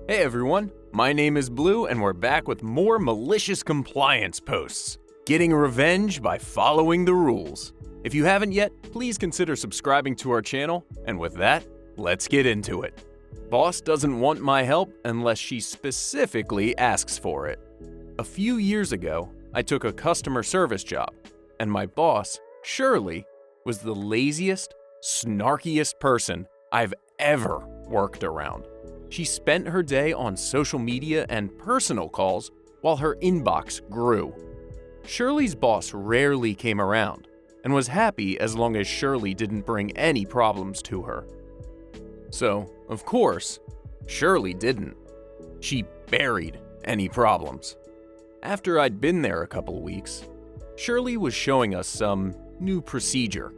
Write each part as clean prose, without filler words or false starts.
Hey everyone, my name is Blue and we're back with more Malicious Compliance posts. Getting revenge by following the rules. If you haven't yet, please consider subscribing to our channel, and with that, let's get into it. Boss doesn't want my help unless she specifically asks for it. A few years ago, I took a customer service job, and my boss, Shirley, was the laziest, snarkiest person I've ever worked around. She spent her day on social media and personal calls while her inbox grew. Shirley's boss rarely came around and was happy as long as Shirley didn't bring any problems to her. So, of course, Shirley didn't. She buried any problems. After I'd been there a couple weeks, Shirley was showing us some new procedure.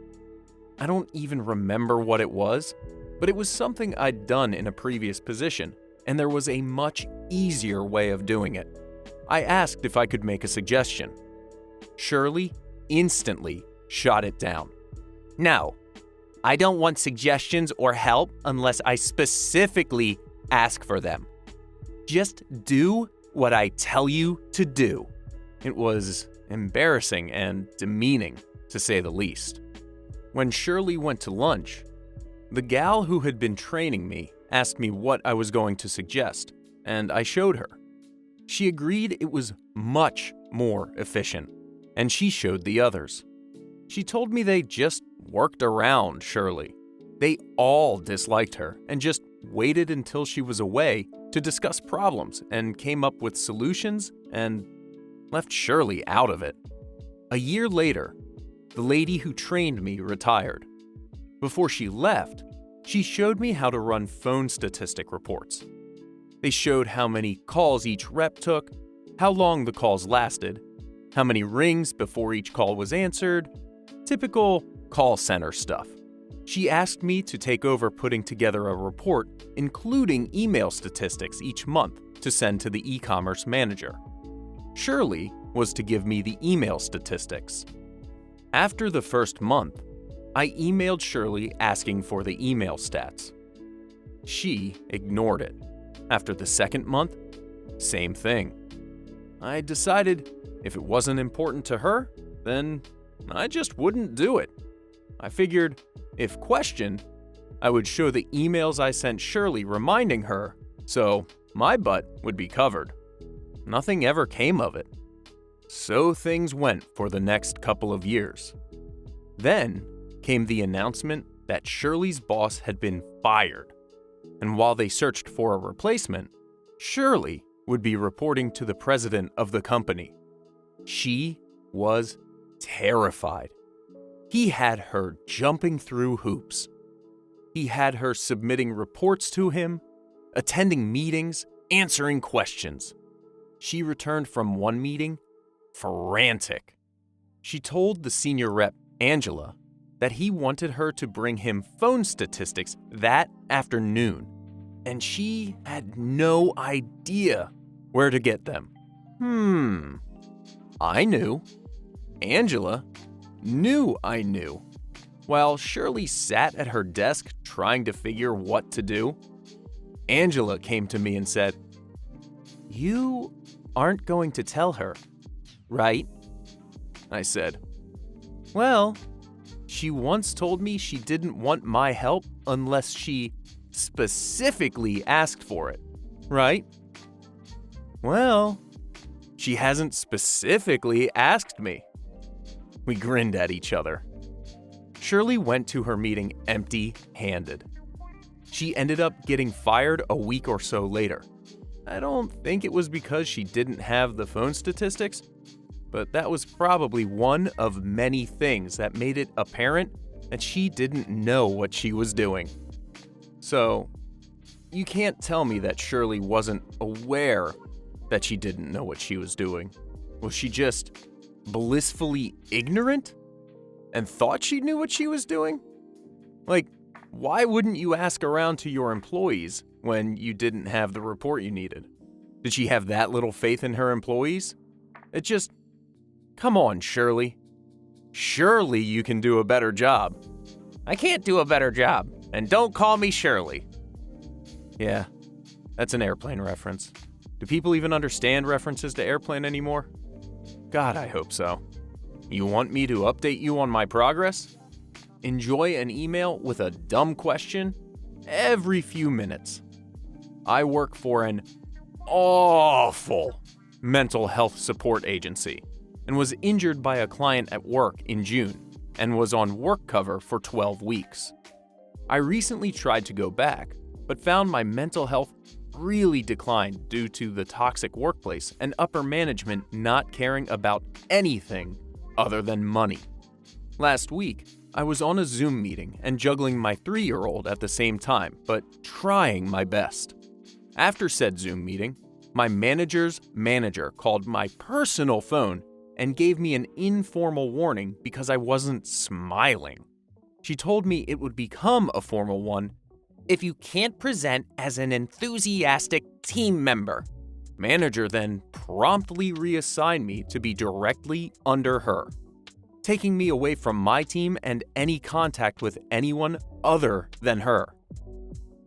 I don't even remember what it was, but it was something I'd done in a previous position, and there was a much easier way of doing it. I asked if I could make a suggestion. Shirley instantly shot it down. No, I don't want suggestions or help unless I specifically ask for them. Just do what I tell you to do. It was embarrassing and demeaning, to say the least. When Shirley went to lunch, the gal who had been training me asked me what I was going to suggest, and I showed her. She agreed it was much more efficient, and she showed the others. She told me they just worked around Shirley. They all disliked her and just waited until she was away to discuss problems and came up with solutions and left Shirley out of it. A year later, the lady who trained me retired. Before she left, she showed me how to run phone statistic reports. They showed how many calls each rep took, how long the calls lasted, how many rings before each call was answered, typical call center stuff. She asked me to take over putting together a report, including email statistics each month to send to the e-commerce manager. Shirley was to give me the email statistics. After the first month, I emailed Shirley asking for the email stats. She ignored it. After the second month, same thing. I decided if it wasn't important to her, then I just wouldn't do it. I figured if questioned, I would show the emails I sent Shirley reminding her, so my butt would be covered. Nothing ever came of it. So things went for the next couple of years. Then came the announcement that Shirley's boss had been fired, and while they searched for a replacement, Shirley would be reporting to the president of the company. She was terrified. He had her jumping through hoops. He had her submitting reports to him, attending meetings, answering questions. She returned from one meeting frantic. She told the senior rep, Angela, that he wanted her to bring him phone statistics that afternoon, and she had no idea where to get them. I knew. Angela knew I knew. While Shirley sat at her desk trying to figure what to do, Angela came to me and said, "You aren't going to tell her, right?" I said, "Well, she once told me she didn't want my help unless she specifically asked for it, right?" "Well, she hasn't specifically asked me." We grinned at each other. Shirley went to her meeting empty-handed. She ended up getting fired a week or so later. I don't think it was because she didn't have the phone statistics, but that was probably one of many things that made it apparent that she didn't know what she was doing. So, you can't tell me that Shirley wasn't aware that she didn't know what she was doing. Was she just blissfully ignorant and thought she knew what she was doing? Like, why wouldn't you ask around to your employees when you didn't have the report you needed? Did she have that little faith in her employees? Come on, Shirley. Surely you can do a better job. I can't do a better job, and don't call me Shirley. Yeah, That's an airplane reference. Do people even understand references to airplane anymore? God, I hope so. You want me to update you on my progress? Enjoy an email with a dumb question every few minutes. I work for an awful mental health support agency and was injured by a client at work in June and was on work cover for 12 weeks. I recently tried to go back, but found my mental health really declined due to the toxic workplace and upper management not caring about anything other than money. Last week, I was on a Zoom meeting and juggling my 3-year-old at the same time, but trying my best. After said Zoom meeting, my manager's manager called my personal phone and gave me an informal warning because I wasn't smiling. She told me it would become a formal one if you can't present as an enthusiastic team member. Manager then promptly reassigned me to be directly under her, taking me away from my team and any contact with anyone other than her.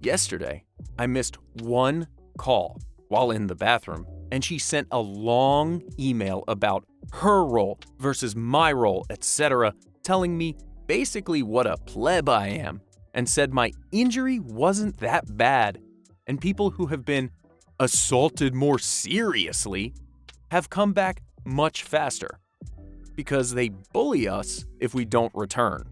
Yesterday, I missed one call while in the bathroom, and she sent a long email about her role versus my role, etc., telling me basically what a pleb I am, and said my injury wasn't that bad, and people who have been assaulted more seriously have come back much faster because they bully us if we don't return.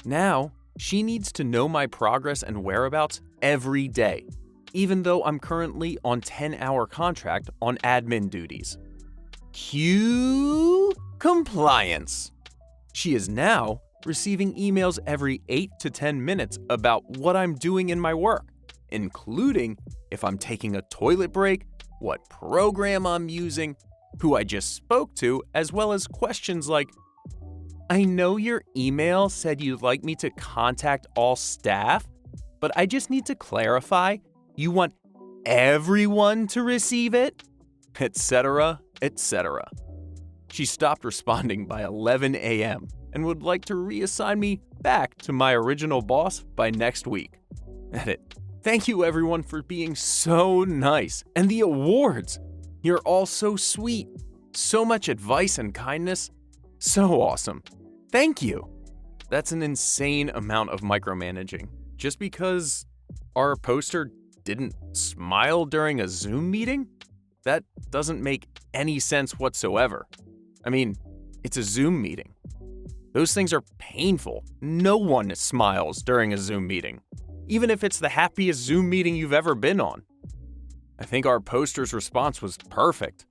Now, she needs to know my progress and whereabouts every day, even though I'm currently on 10-hour contract on admin duties. Cue compliance. She is now receiving emails every 8 to 10 minutes about what I'm doing in my work, including if I'm taking a toilet break, what program I'm using, who I just spoke to, as well as questions like, I know your email said you'd like me to contact all staff, but I just need to clarify, you want everyone to receive it? Etc., etc. She stopped responding by 11 a.m. and would like to reassign me back to my original boss by next week. Edit. Thank you everyone for being so nice. And the awards. You're all so sweet. So much advice and kindness. So awesome. Thank you. That's an insane amount of micromanaging. Just because our poster didn't smile during a Zoom meeting? That doesn't make any sense whatsoever. I mean, it's a Zoom meeting. Those things are painful. No one smiles during a Zoom meeting, even if it's the happiest Zoom meeting you've ever been on. I think our poster's response was perfect.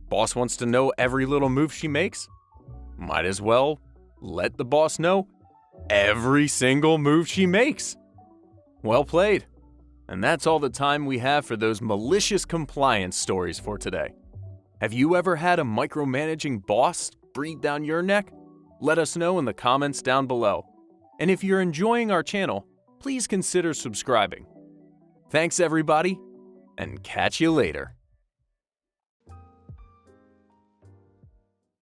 Boss wants to know every little move she makes? Might as well let the boss know every single move she makes. Well played. And that's all the time we have for those malicious compliance stories for today. Have you ever had a micromanaging boss breathe down your neck? Let us know in the comments down below. And if you're enjoying our channel, please consider subscribing. Thanks everybody, and catch you later.